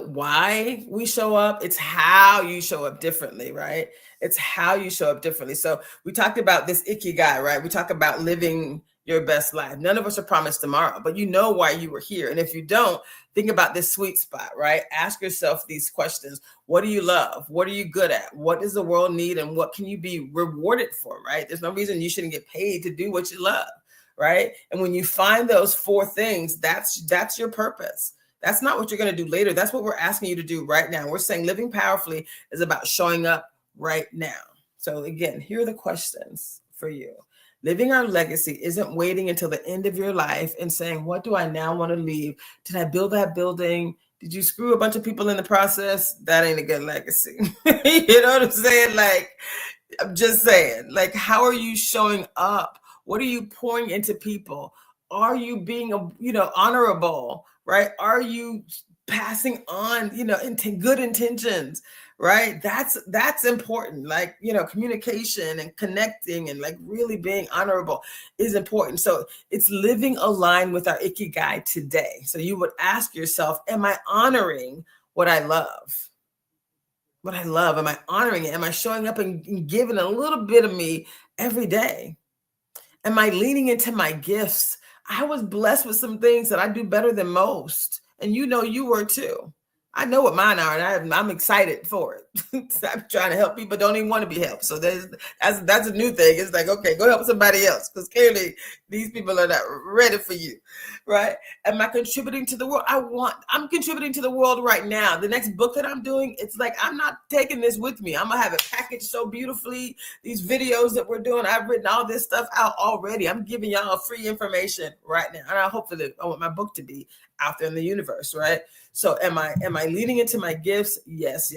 why we show up. It's how you show up differently, right? It's how you show up differently. So we talked about this ikigai, right? We talk about living your best life. None of us are promised tomorrow, but you know why you were here. And if you don't, think about this sweet spot, right? Ask yourself these questions. What do you love? What are you good at? What does the world need? And what can you be rewarded for, right? There's no reason you shouldn't get paid to do what you love, right? And when you find those 4 things, that's your purpose. That's not what you're going to do later. That's what we're asking you to do right now. We're saying living powerfully is about showing up right now. So again, here are the questions for you. Living our legacy isn't waiting until the end of your life and saying, what do I now want to leave? Did I build that building? Did you screw a bunch of people in the process? That ain't a good legacy. You know what I'm saying? Like, I'm just saying, like, how are you showing up? What are you pouring into people? Are you being, honorable, right? Are you passing on, into good intentions, right? That's important. Like, communication and connecting and like really being honorable is important. So it's living aligned with our ikigai today. So you would ask yourself, am I honoring what I love? What I love, am I honoring it? Am I showing up and giving a little bit of me every day? Am I leaning into my gifts? I was blessed with some things that I do better than most. And you were too. I know what mine are, and I'm excited for it. I'm trying to help people don't even want to be helped. So that's a new thing. It's like, okay, go help somebody else because clearly these people are not ready for you, right? Am I contributing to the world? I'm contributing to the world right now. The next book that I'm doing, it's like I'm not taking this with me. I'm gonna have it packaged so beautifully. These videos that we're doing, I've written all this stuff out already. I'm giving y'all free information right now, and I want my book to be out there in the universe, right? So am I leaning into my gifts? Yes.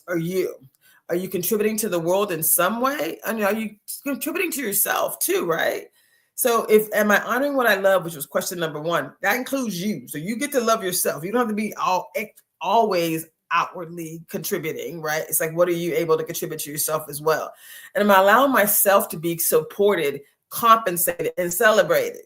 Are you contributing to the world in some way? I mean, are you contributing to yourself too, right? So am I honoring what I love, which was question number 1, that includes you. So you get to love yourself. You don't have to be always outwardly contributing, right? It's like, what are you able to contribute to yourself as well? And am I allowing myself to be supported, compensated, and celebrated?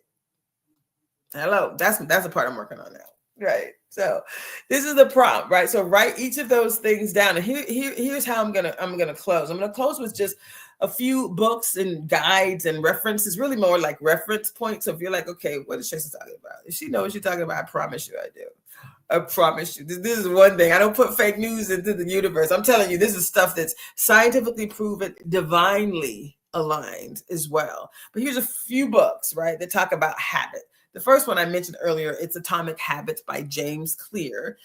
Hello, that's the part I'm working on now, right? So this is the prompt, right? So write each of those things down. And here's how I'm gonna close. I'm gonna close with just a few books and guides and references, really more like reference points. So if you're like, okay, what is Traci talking about? If she knows what she's talking about, I promise you I do. I promise you. This is one thing. I don't put fake news into the universe. I'm telling you, this is stuff that's scientifically proven, divinely aligned as well. But here's a few books, right, that talk about habit. The first one I mentioned earlier, it's Atomic Habits by James Clear.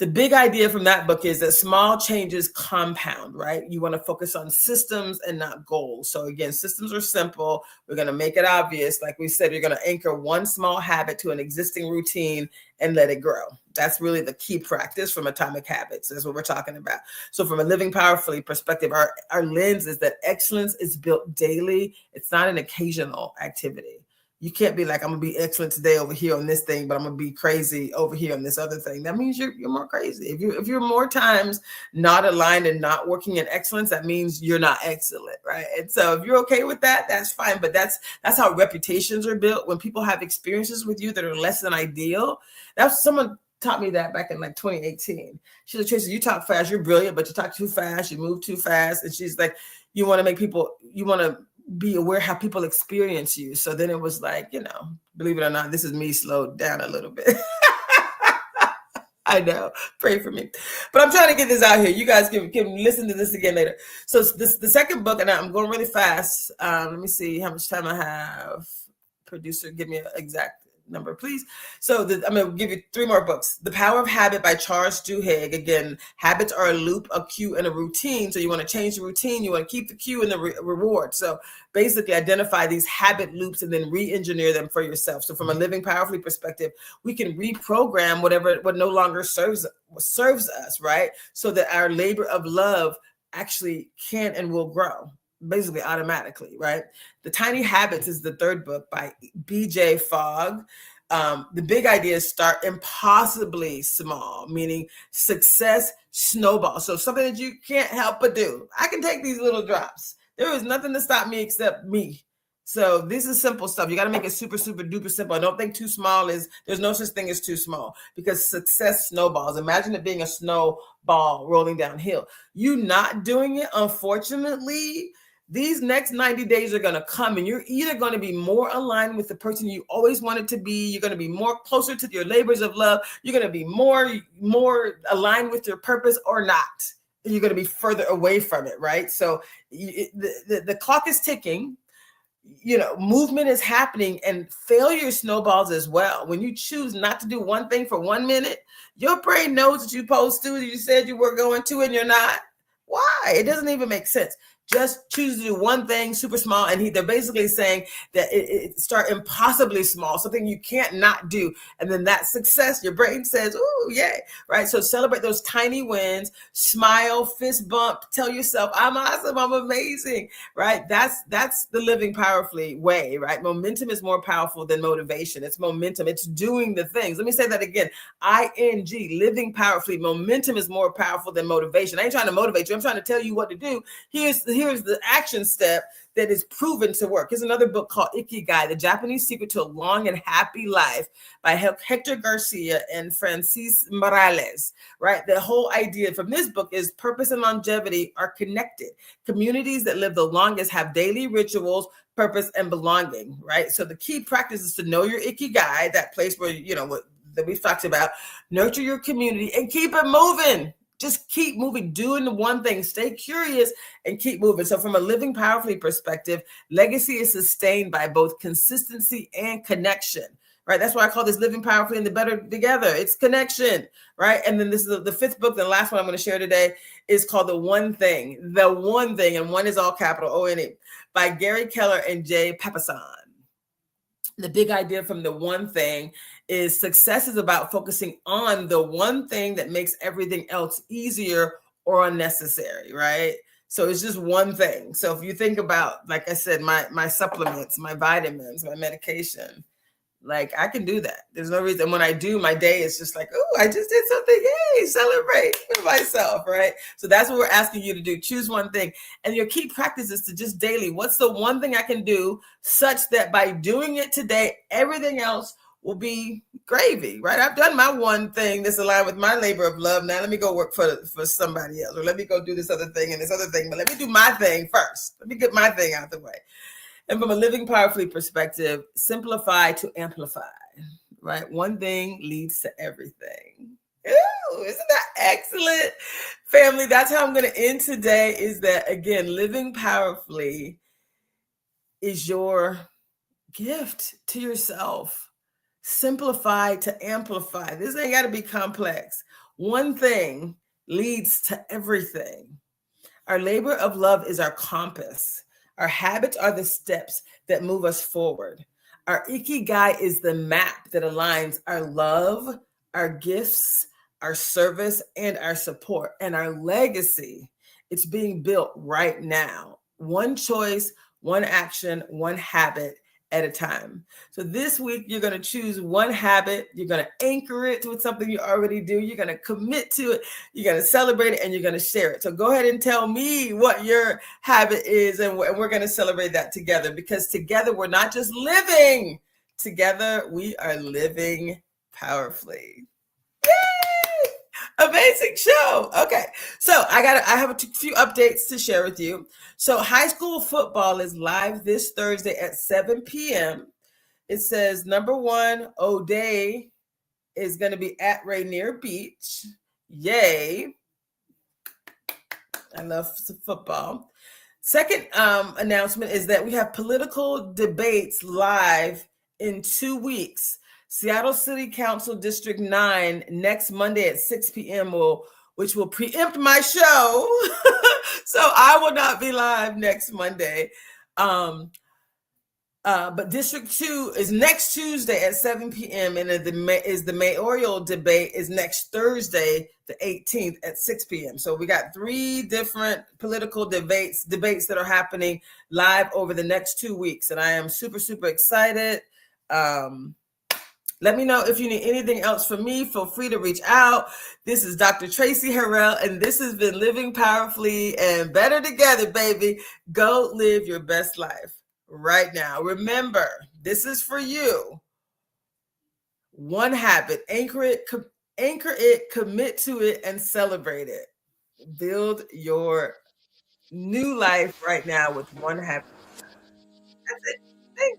The big idea from that book is that small changes compound, right? You want to focus on systems and not goals. So again, systems are simple. We're going to make it obvious. Like we said, you're going to anchor one small habit to an existing routine and let it grow. That's really the key practice from Atomic Habits. That's what we're talking about. So from a living powerfully perspective, our lens is that excellence is built daily. It's not an occasional activity. You can't be like, I'm going to be excellent today over here on this thing, but I'm going to be crazy over here on this other thing. That means you're more crazy. If you're more times not aligned and not working in excellence, that means you're not excellent, right? And so if you're okay with that, that's fine. But that's how reputations are built. When people have experiences with you that are less than ideal, that's someone taught me that back in like 2018. She's like, Traci, you talk fast, you're brilliant, but you talk too fast, you move too fast. And she's like, you want to be aware how people experience you. So then it was like, believe it or not, this is me slowed down a little bit. I know, pray for me. But I'm trying to get this out here. You guys can listen to this again later. So the second book, and I'm going really fast. Let me see how much time I have. Producer, give me an exact number, please. So I'm going to give you 3 more books. The Power of Habit by Charles Duhigg. Again, habits are a loop, a cue, and a routine. So you want to change the routine. You want to keep the cue and the reward. So basically identify these habit loops and then re-engineer them for yourself. So from a living powerfully perspective, we can reprogram what no longer serves us, right? So that our labor of love actually can and will grow. Basically automatically, right? The Tiny Habits is the third book by BJ Fogg. The big idea is start impossibly small, meaning success snowballs. So something that you can't help but do. I can take these little drops. There is nothing to stop me except me. So this is simple stuff. You got to make it super, super duper simple. I don't think too small there's no such thing as too small, because success snowballs. Imagine it being a snowball rolling downhill. You not doing it, unfortunately, these next 90 days are going to come, and you're either going to be more aligned with the person you always wanted to be. You're going to be more closer to your labors of love. You're going to be more aligned with your purpose, or not. You're going to be further away from it, right? So the clock is ticking. Movement is happening, and failure snowballs as well. When you choose not to do one thing for 1 minute, your brain knows that you're supposed to, you said you were going to, and you're not. Why? It doesn't even make sense. Just choose to do one thing super small. And they're basically saying that it start impossibly small, something you can't not do. And then that success, your brain says, ooh, yay, right? So celebrate those tiny wins, smile, fist bump, tell yourself, I'm awesome, I'm amazing, right? That's the living powerfully way, right? Momentum is more powerful than motivation. It's momentum. It's doing the things. Let me say that again. ING, living powerfully. Momentum is more powerful than motivation. I ain't trying to motivate you. I'm trying to tell you what to do. Here's the action step that is proven to work. Here's another book called Ikigai, The Japanese Secret to a Long and Happy Life by Hector Garcia and Francis Morales, right? The whole idea from this book is purpose and longevity are connected. Communities that live the longest have daily rituals, purpose, and belonging, right? So the key practice is to know your Ikigai, that place where, that we've talked about, nurture your community and keep it moving. Just keep moving, doing the one thing, stay curious and keep moving. So from a living powerfully perspective, legacy is sustained by both consistency and connection, right? That's why I call this living powerfully and the better together. It's connection, right? And then this is the fifth book. The last one I'm going to share today is called The One Thing, and one is all capital O-N-E, by Gary Keller and Jay Papasan. The big idea from The One Thing is success is about focusing on the one thing that makes everything else easier or unnecessary, right? So it's just one thing. So if you think about, like I said, my supplements, my vitamins, my medication, like I can do that. There's no reason. When I do, my day is just like, oh, I just did something. Yay, celebrate with myself, right? So that's what we're asking you to do. Choose one thing. And your key practice is to just daily, what's the one thing I can do such that by doing it today, everything else will be gravy, right? I've done my one thing that's aligned with my labor of love. Now let me go work for somebody else, or let me go do this other thing and this other thing, but let me do my thing first. Let me get my thing out the way. And from a living powerfully perspective, simplify to amplify, right? One thing leads to everything. Ooh, isn't that excellent? Family, that's how I'm going to end today, is that, again, living powerfully is your gift to yourself. Simplify to amplify. This ain't got to be complex. One thing leads to everything. Our labor of love is our compass. Our habits are the steps that move us forward. Our ikigai is the map that aligns our love, our gifts, our service, and our support. And our legacy, it's being built right now. One choice, one action, one habit at a time. So this week, you're going to choose one habit. You're going to anchor it with something you already do. You're going to commit to it. You're going to celebrate it, and you're going to share it. So go ahead and tell me what your habit is, and we're going to celebrate that together, because together we're not just living. Together we are living powerfully. Yay! Amazing show. Okay. So I have a few updates to share with you. So high school football is live this Thursday at 7 p.m. It says number 1, O'Day is going to be at Rainier Beach. Yay. I love football. Second announcement is that we have political debates live in 2 weeks. Seattle City Council District 9 next Monday at 6 p.m. which will preempt my show. So I will not be live next Monday. But District 2 is next Tuesday at 7 p.m. and the mayoral debate is next Thursday, the 18th at 6 p.m. So we got 3 different political debates that are happening live over the next 2 weeks. And I am super, super excited. Let me know if you need anything else from me. Feel free to reach out. This is Dr. Traci Harrell, and this has been Living Powerfully and Better Together, baby. Go live your best life right now. Remember, this is for you. One habit, anchor it, commit to it, and celebrate it. Build your new life right now with one habit. That's it. Thanks.